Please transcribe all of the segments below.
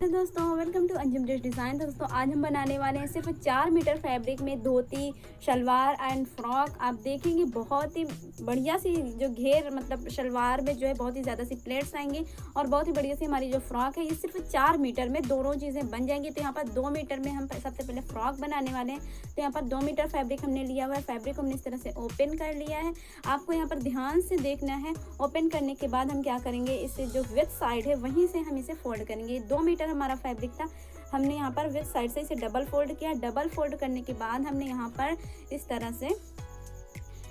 Hello दोस्तों, welcome to Anjum dress design. दोस्तों आज हम बनाने वाले हैं सिर्फ 4 मीटर फैब्रिक में धोती, शलवार एंड फ्रॉक। आप देखेंगे बहुत ही बढ़िया सी जो घेर मतलब शलवार में जो है बहुत ही ज़्यादा सी प्लेट्स आएंगी और बहुत ही बढ़िया सी हमारी जो फ्रॉक है ये सिर्फ 4 मीटर में दोनों चीज़ें बन जाएंगी। तो यहाँ पर 2 मीटर में हम सबसे पहले फ्रॉक बनाने वाले हैं। तो यहाँ पर 2 मीटर फैब्रिक हमने लिया हुआ है। फैब्रिक हमने इस तरह से ओपन कर लिया है। आपको यहाँ पर ध्यान से देखना है। ओपन करने के बाद हम क्या करेंगे, इसे जो विथ साइड है वहीं से हम इसे फोल्ड करेंगे। 2 मीटर हमारा फैब्रिक था, हमने यहाँ पर विथ साइड से इसे डबल फोल्ड किया। डबल फोल्ड करने के बाद हमने यहाँ पर इस तरह से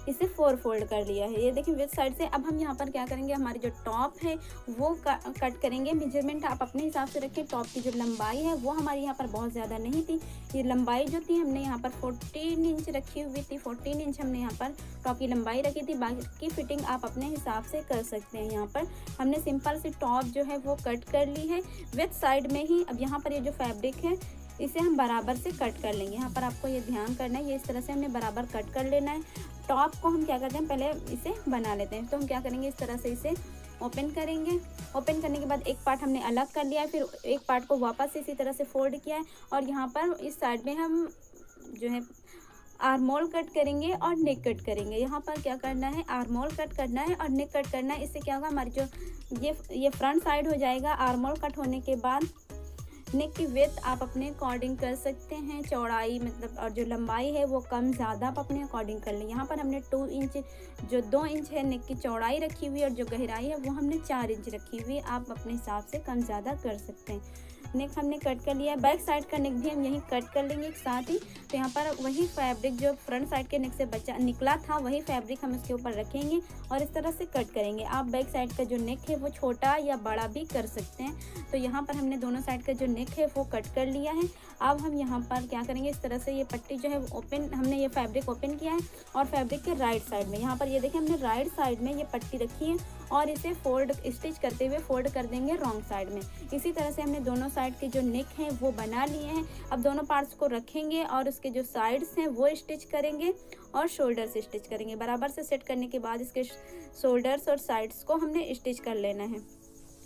इसे 4 फोल्ड कर लिया है। ये देखिए विथ साइड से। अब हम यहाँ पर क्या करेंगे, हमारी जो टॉप है वो कट करेंगे। मेजरमेंट आप अपने हिसाब से रखें। टॉप की जो लंबाई है वो हमारी यहाँ पर बहुत ज़्यादा नहीं थी। ये लंबाई जो थी हमने यहाँ पर 14 इंच रखी हुई थी। 14 इंच हमने यहाँ पर टॉप की लंबाई रखी थी। बाकी फिटिंग आप अपने हिसाब से कर सकते हैं। यहाँ पर हमने सिंपल सी टॉप जो है वो कट कर ली है विथ साइड में ही। अब यहाँ पर ये जो फैब्रिक है इसे हम बराबर से कट कर लेंगे। यहाँ पर आपको ये ध्यान करना है, ये इस तरह से हमने बराबर कट कर लेना है। टॉप को हम क्या करते हैं, पहले इसे बना लेते हैं। तो हम क्या करेंगे, इस तरह से इसे ओपन करेंगे। ओपन करने के बाद एक पार्ट हमने अलग कर लिया है, फिर एक पार्ट को वापस से इसी तरह से फोल्ड किया है। और यहाँ पर इस साइड में हम जो है आर्मोल कट करेंगे और नेक कट करेंगे। यहाँ पर क्या करना है, आर्मोल कट करना है और नेक कट करना है। इससे क्या होगा, हमारी जो ये फ्रंट साइड हो जाएगा। आर्मोल कट होने के बाद नेक की विड्थ आप अपने अकॉर्डिंग कर सकते हैं। चौड़ाई मतलब और जो लंबाई है वो कम ज़्यादा आप अपने अकॉर्डिंग कर लें। यहाँ पर हमने 2 इंच जो 2 इंच है नेक की चौड़ाई रखी हुई है और जो गहराई है वो हमने 4 इंच रखी हुई है। आप अपने हिसाब से कम ज़्यादा कर सकते हैं। नेक हमने कट कर लिया है। बैक साइड का नेक भी हम यहीं कट कर लेंगे एक साथ ही। तो यहाँ पर वही फैब्रिक जो फ्रंट साइड के नेक से बचा निकला था वही फैब्रिक हम इसके ऊपर रखेंगे और इस तरह से कट करेंगे। आप बैक साइड का जो नेक है वो छोटा या बड़ा भी कर सकते हैं। तो यहाँ पर हमने दोनों साइड का जो नेक है वो कट कर लिया है। अब हम यहाँ पर क्या करेंगे, इस तरह से ये पट्टी जो है ओपन, हमने ये फैब्रिक ओपन किया है और फैब्रिक के राइट साइड में यहाँ पर ये देखिए हमने राइट साइड में ये पट्टी रखी है और इसे फोल्ड स्टिच करते हुए फोल्ड कर देंगे रॉन्ग साइड में। इसी तरह से हमने दोनों साइड के जो नेक हैं वो बना लिए हैं। अब दोनों पार्ट्स को रखेंगे और उसके जो साइड्स हैं वो स्टिच करेंगे और शोल्डर से स्टिच करेंगे। बराबर से सेट करने के बाद इसके शोल्डर्स और साइड्स को हमने स्टिच कर लेना है।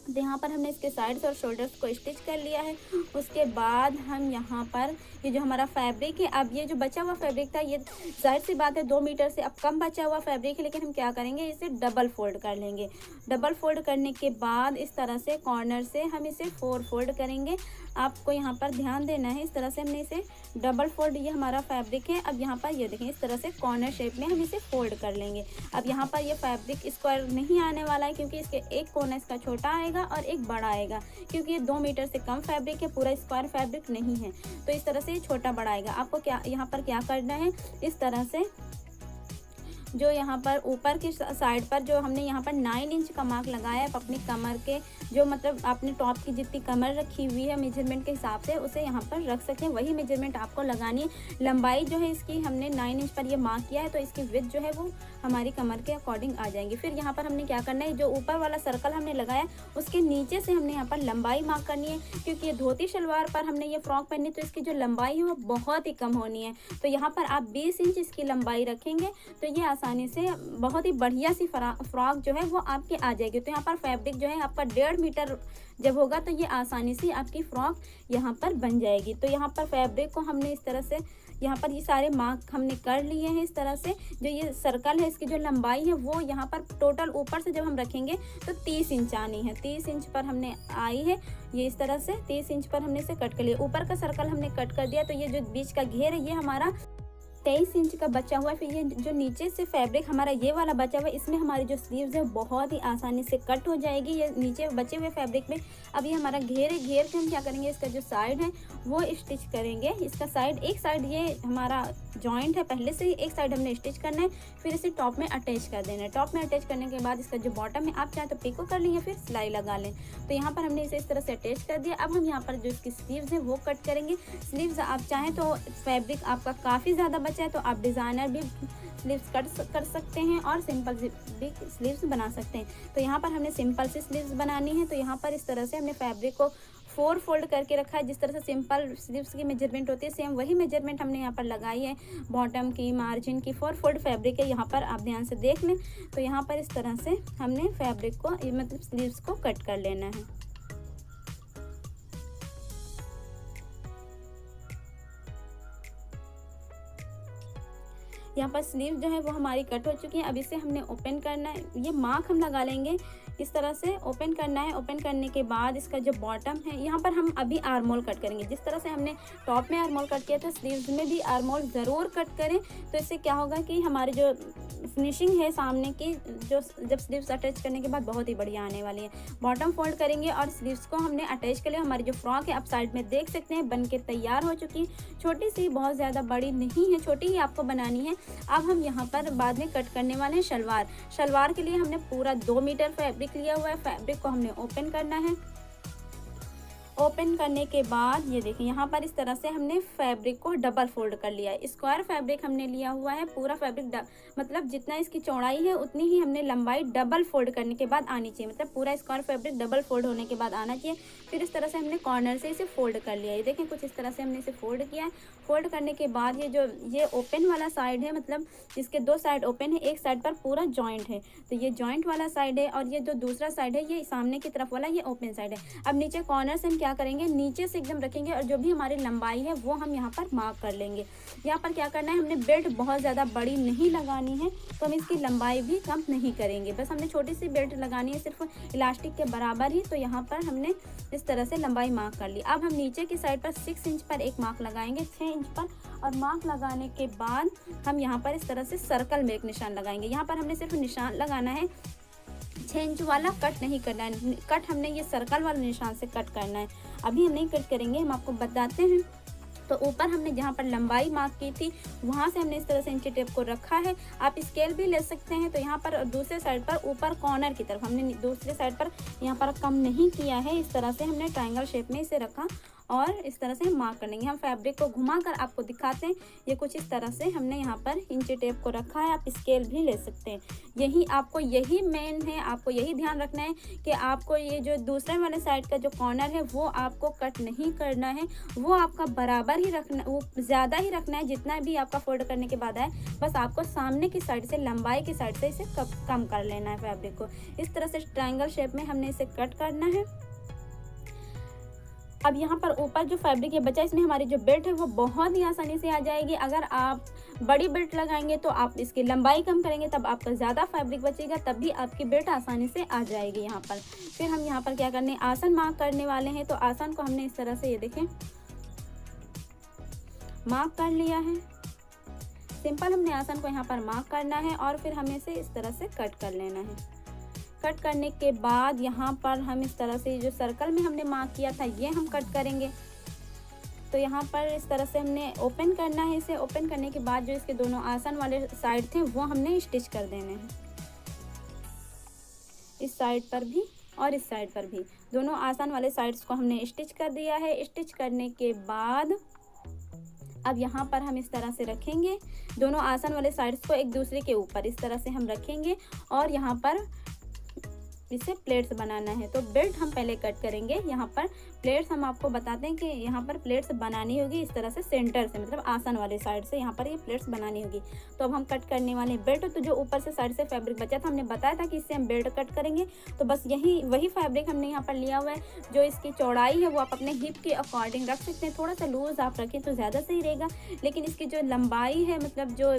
तो यहाँ पर हमने इसके साइड्स और शोल्डर्स को स्टिच कर लिया है। उसके बाद हम यहाँ पर ये जो हमारा फैब्रिक है, अब ये जो बचा हुआ फैब्रिक था ये जाहिर सी बात है 2 मीटर से अब कम बचा हुआ फैब्रिक है, लेकिन हम क्या करेंगे, इसे डबल फोल्ड कर लेंगे। डबल फोल्ड करने के बाद इस तरह से कॉर्नर से हम इसे 4 फोल्ड करेंगे। आपको यहाँ पर ध्यान देना है, इस तरह से हमने इसे डबल फोल्ड, ये हमारा फैब्रिक है। अब यहाँ पर ये देखें इस तरह से कॉर्नर शेप में हम इसे फोल्ड कर लेंगे। अब यहाँ पर ये फैब्रिक स्क्वायर नहीं आने वाला है क्योंकि इसके एक कोना इसका छोटा आएगा और एक बड़ा आएगा, क्योंकि ये 2 मीटर से कम फैब्रिक है, पूरा स्क्वायर फैब्रिक नहीं है। तो इस तरह से ये छोटा बड़ा आएगा। आपको क्या यहाँ पर क्या करना है, इस तरह से जो यहाँ पर ऊपर की साइड पर जो हमने यहाँ पर 9 इंच का मार्क लगाया है अपनी कमर के, जो मतलब आपने टॉप की जितनी कमर रखी हुई है मेजरमेंट के हिसाब से उसे यहाँ पर रख सकते हैं। वही मेजरमेंट आपको लगानी है। लंबाई जो है इसकी हमने 9 इंच पर ये मार्क किया है, तो इसकी विड्थ जो है वो हमारी कमर के अकॉर्डिंग आ जाएंगी। फिर यहाँ पर हमने क्या करना है, जो ऊपर वाला सर्कल हमने लगाया उसके नीचे से हमने यहाँ पर लंबाई मार्क करनी है, क्योंकि ये धोती शलवार पर हमने ये फ्रॉक पहनी तो इसकी जो लंबाई है वो बहुत ही कम होनी है। तो यहाँ पर आप 20 इंच इसकी लंबाई रखेंगे तो ये आसानी से बहुत ही बढ़िया सी फ्रॉक जो है वो आपकी आ जाएगी। तो यहाँ पर फैब्रिक जो है आपका 1.5 मीटर जब होगा तो ये आसानी से आपकी फ्रॉक यहाँ पर बन जाएगी। तो यहाँ पर फैब्रिक को हमने इस तरह से यहाँ पर ये सारे मार्क हमने कर लिए हैं। इस तरह से जो ये सर्कल है इसकी जो लंबाई है वो यहाँ पर टोटल ऊपर से जब हम रखेंगे तो 30 इंच आनी है। 30 इंच पर हमने आई है, ये इस तरह से 30 इंच पर हमने इसे कट कर लिया। ऊपर का सर्कल हमने कट कर दिया, तो ये जो बीच का घेर है ये हमारा 23 इंच का बचा हुआ है। फिर ये जो नीचे से फैब्रिक हमारा ये वाला बचा हुआ है, इसमें हमारी जो स्लीव्स है बहुत ही आसानी से कट हो जाएगी ये नीचे बचे हुए फैब्रिक में। अब ये हमारा घेर है, घेर से हम क्या करेंगे, इसका जो साइड है वो स्टिच करेंगे। इसका साइड, एक साइड ये हमारा जॉइंट है पहले से ही, एक साइड हमने स्टिच करना है, फिर इसे टॉप में अटैच कर देना है। टॉप में अटैच करने के बाद इसका जो बॉटम है आप चाहे तो पिको कर लें या फिर सिलाई लगा लें। तो यहाँ पर हमने इसे इस तरह से अटैच कर दिया। अब हम यहाँ पर जो इसकी स्लीव्स है वो कट करेंगे। स्लीव्स आप चाहें तो फैब्रिक आपका काफ़ी ज़्यादा बचा है तो आप डिज़ाइनर भी स्लीव्स कट कर सकते हैं और सिंपल भी स्लीव्स बना सकते हैं। तो यहाँ पर हमने सिंपल सी स्लीव्स बनानी है। तो यहाँ पर इस तरह से हमने फैब्रिक को 4 फोल्ड करके रखा है। जिस तरह से सिंपल स्लीव्स की मेजरमेंट होती है सेम वही मेजरमेंट हमने यहाँ पर लगाई है। बॉटम की, मार्जिन की 4 फोल्ड फैब्रिक है। यहाँ पर आप ध्यान से देख लें। तो यहाँ पर इस तरह से हमने फैब्रिक को मतलब स्लीव्स को कट कर लेना है। यहाँ पर स्लीव जो है वो हमारी कट हो चुकी है। अब इसे हमने ओपन करना है, ये मार्क हम लगा लेंगे, इस तरह से ओपन करना है। ओपन करने के बाद इसका जो बॉटम है, यहाँ पर हम अभी आर्म होल कट करेंगे। जिस तरह से हमने टॉप में आर्म होल कट किया था, स्लीव्स में भी आर्म होल ज़रूर कट करें। तो इससे क्या होगा कि हमारी जो फिनिशिंग है सामने की, जो जब स्लीव्स अटैच करने के बाद बहुत ही बढ़िया आने वाली है। बॉटम फोल्ड करेंगे और स्लीव्स को हमने अटैच कर लिया। हमारी जो फ्रॉक है आप साइड में देख सकते हैं बन के तैयार हो चुकी। छोटी सी, बहुत ज़्यादा बड़ी नहीं है, छोटी ही आपको बनानी है। अब हम यहाँ पर बाद में कट करने वाले हैं शलवार। शलवार के लिए हमने पूरा 2 मीटर फैब्रिक लिया हुआ है। फैब्रिक को हमने ओपन करना है। ओपन करने के बाद ये देखिए, यहाँ पर इस तरह से हमने फैब्रिक को डबल फोल्ड कर लिया है। स्क्वायर फैब्रिक हमने लिया हुआ है। पूरा फैब्रिक मतलब जितना इसकी चौड़ाई है उतनी ही हमने लंबाई डबल फोल्ड करने के बाद आनी चाहिए। मतलब पूरा स्क्वायर फैब्रिक डबल फोल्ड होने के बाद आना चाहिए। फिर इस तरह से हमने कॉर्नर से इसे फोल्ड कर लिया है। देखें कुछ इस तरह से हमने इसे फोल्ड किया है। फोल्ड करने के बाद ये ओपन वाला साइड है, मतलब इसके 2 साइड ओपन है, एक साइड पर पूरा जॉइंट है। तो ये जॉइंट वाला साइड है और ये जो दूसरा साइड है ये सामने की तरफ वाला ये ओपन साइड है। अब नीचे कॉर्नर से हम क्या करेंगे, नीचे से एकदम रखेंगे और जो भी हमारी लंबाई है वो हम यहाँ पर मार्क कर लेंगे। यहाँ पर क्या करना है, हमने बेल्ट बहुत ज़्यादा बड़ी नहीं लगानी है, तो हम इसकी लंबाई भी कम नहीं करेंगे। बस हमने छोटी सी बेल्ट लगानी है, सिर्फ इलास्टिक के बराबर ही। तो यहाँ पर हमने इस तरह से लंबाई मार्क कर ली। अब हम नीचे की साइड पर 6 इंच पर एक मार्क लगाएंगे, 6 इंच पर। और मार्क लगाने के बाद हम यहाँ पर इस तरह से सर्कल में एक निशान लगाएंगे। यहाँ पर हमने सिर्फ निशान लगाना है, 6 इंच वाला कट नहीं करना है। कट हमने ये सर्कल वाले निशान से कट करना है। अभी हम नहीं कट करेंगे, हम आपको बताते हैं। तो ऊपर हमने जहाँ पर लंबाई मार्क की थी वहाँ से हमने इस तरह से इंची टेप को रखा है। आप स्केल भी ले सकते हैं। तो यहाँ पर दूसरे साइड पर ऊपर कॉर्नर की तरफ हमने दूसरे साइड पर यहाँ पर कम नहीं किया है। इस तरह से हमने ट्रायंगल शेप में इसे रखा और इस तरह से मार्क कर लेंगे। हम फैब्रिक को घुमाकर आपको दिखाते हैं। ये कुछ इस तरह से हमने यहाँ पर इंची टेप को रखा है। आप स्केल भी ले सकते हैं। यही मेन है, आपको यही ध्यान रखना है कि आपको ये जो दूसरे वाले साइड का जो कॉर्नर है वो आपको कट नहीं करना है, वो आपका बराबर ही रखना, वो ज़्यादा ही रखना है जितना भी आपका फोल्ड करने के बाद आए। बस आपको सामने की साइड से, लंबाई की साइड से इसे कम कर लेना है फैब्रिक को। इस तरह से ट्रायंगल शेप में हमने इसे कट करना है। अब यहाँ पर ऊपर जो फैब्रिक है बचा, इसमें हमारी जो बेल्ट है वो बहुत ही आसानी से आ जाएगी। अगर आप बड़ी बेल्ट लगाएंगे तो आप इसकी लंबाई कम करेंगे, तब आपका ज़्यादा फैब्रिक बचेगा, तब भी आपकी बेल्ट आसानी से आ जाएगी यहाँ पर। फिर हम यहाँ पर क्या करने, आसन मार्क करने वाले हैं। तो आसन को हमने इस तरह से, ये देखें, मार्क कर लिया है। सिंपल हमने आसन को यहाँ पर मार्क करना है और फिर हमें इसे इस तरह से कट कर लेना है। कट करने के बाद यहाँ पर हम इस तरह से जो सर्कल में हमने मार्क किया था ये हम कट करेंगे। तो यहाँ पर इस तरह से हमने ओपन करना है। इसे ओपन करने के बाद जो इसके दोनों आसन वाले साइड थे वो हमने स्टिच कर देने हैं। इस साइड पर भी और इस साइड पर भी दोनों आसन वाले साइड्स को हमने स्टिच कर दिया है। स्टिच करने के बाद अब यहाँ पर हम इस तरह से रखेंगे, दोनों आसन वाले साइड्स को एक दूसरे के ऊपर इस तरह से हम रखेंगे और यहाँ पर इसे प्लेट्स बनाना है। तो बेल्ट हम पहले कट करेंगे। यहाँ पर प्लेट्स हम आपको बताते हैं कि यहाँ पर प्लेट्स बनानी होगी इस तरह से सेंटर से, मतलब आसन वाले साइड से यहाँ पर ये प्लेट्स बनानी होगी। तो अब हम कट करने वाले हैं बेल्ट। तो जो ऊपर से साइड से फैब्रिक बचा था, हमने बताया था कि इससे हम बेल्ट कट करेंगे। तो बस वही फैब्रिक हमने यहाँ पर लिया हुआ है। जो इसकी चौड़ाई है वो आप अपने हिप के अकॉर्डिंग रख सकते हैं। थोड़ा सा लूज आप रखें तो ज़्यादा सही रहेगा, लेकिन इसकी जो लंबाई है, मतलब जो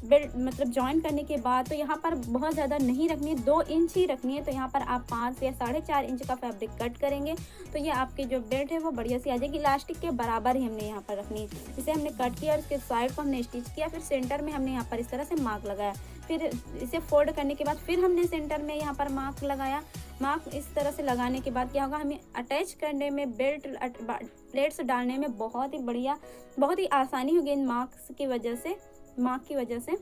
बेल्ट मतलब जॉइन करने के बाद, तो यहाँ पर बहुत ज़्यादा नहीं रखनी है, 2 इंच ही रखनी है। तो यहाँ पर आप 5 या 4.5 इंच का फैब्रिक कट करेंगे तो ये आपकी जो बेल्ट है वो बढ़िया सी आ जाएगी। इलास्टिक के बराबर ही हमने यहाँ पर रखनी है। इसे हमने कट किया और इसके साइड को हमने स्टिच किया। फिर सेंटर में हमने यहाँ पर इस तरह से मार्क लगाया। फिर इसे फोल्ड करने के बाद फिर हमने सेंटर में यहाँ पर मार्क लगाया। मार्क इस तरह से लगाने के बाद क्या होगा, हमें अटैच करने में, बेल्ट प्लेट्स डालने में बहुत ही आसानी होगी इन मार्क की वजह से।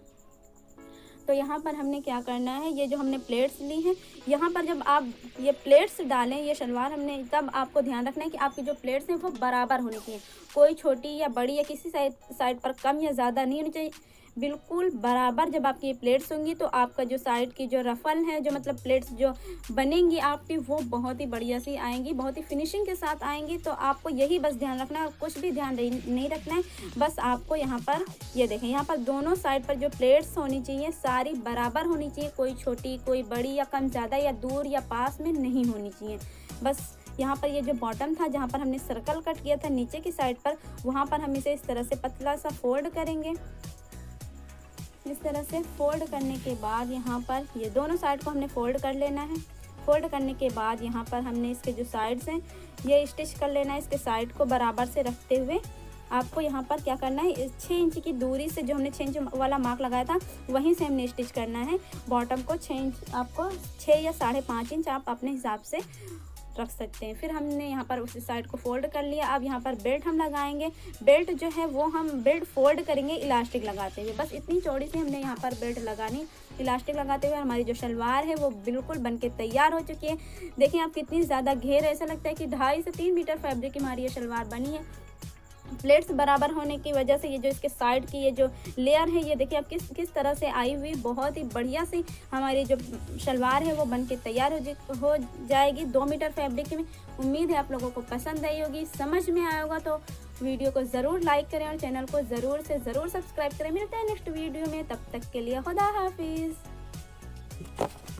तो यहाँ पर हमने क्या करना है, ये जो हमने प्लेट्स ली हैं, यहाँ पर जब आप ये प्लेट्स डालें, ये शलवार हमने, तब आपको ध्यान रखना है कि आपकी जो प्लेट्स हैं वो बराबर होनी चाहिए। कोई छोटी या बड़ी या किसी साइड पर कम या ज़्यादा नहीं होनी चाहिए, बिल्कुल बराबर। जब आपकी ये प्लेट्स होंगी तो आपका जो साइड की जो रफल है, जो मतलब प्लेट्स जो बनेंगी आपकी, वो बहुत ही बढ़िया सी आएंगी, बहुत ही फिनिशिंग के साथ आएंगी। तो आपको यही बस ध्यान रखना है, कुछ भी ध्यान नहीं रखना है। बस आपको यहाँ पर ये देखें, यहाँ पर दोनों साइड पर जो प्लेट्स होनी चाहिए सारी बराबर होनी चाहिए। कोई छोटी, कोई बड़ी या कम ज़्यादा या दूर या पास में नहीं होनी चाहिए। बस यहाँ पर ये जो बॉटम था, जहाँ पर हमने सर्कल कट किया था नीचे की साइड पर, वहाँ पर हम इसे इस तरह से पतला सा फोल्ड करेंगे। इस तरह से फोल्ड करने के बाद यहाँ पर ये दोनों साइड को हमने फोल्ड कर लेना है। फोल्ड करने के बाद यहाँ पर हमने इसके जो साइड्स हैं ये स्टिच कर लेना है। इसके साइड को बराबर से रखते हुए आपको यहाँ पर क्या करना है, 6 इंच की दूरी से जो हमने 6 इंच वाला मार्क लगाया था वहीं से हमने स्टिच करना है। बॉटम को 6 इंच, आपको 6 या 5.5 इंच आप अपने हिसाब से रख सकते हैं। फिर हमने यहाँ पर उसी साइड को फोल्ड कर लिया। अब यहाँ पर बेल्ट हम लगाएंगे। बेल्ट जो है वो हम बेल्ट फोल्ड करेंगे इलास्टिक लगाते हुए। बस इतनी चौड़ी सी हमने यहाँ पर बेल्ट लगानी। इलास्टिक लगाते हुए हमारी जो शलवार है वो बिल्कुल बनके तैयार हो चुकी है। देखिए आप कितनी ज़्यादा घेर, ऐसा लगता है कि 2.5 से 3 मीटर फैब्रिक की हमारी ये शलवार बनी है। प्लेट्स बराबर होने की वजह से ये जो इसके साइड की ये जो लेयर है ये देखिए आप किस तरह से आई हुई, बहुत ही बढ़िया सी हमारी जो शलवार है वो बन के तैयार हो जाएगी 2 मीटर फैब्रिक में। उम्मीद है आप लोगों को पसंद आई होगी, समझ में आया होगा। तो वीडियो को ज़रूर लाइक करें और चैनल को ज़रूर से ज़रूर सब्सक्राइब करें। मिलते हैं नेक्स्ट वीडियो में, तब तक के लिए खुदा हाफिज़।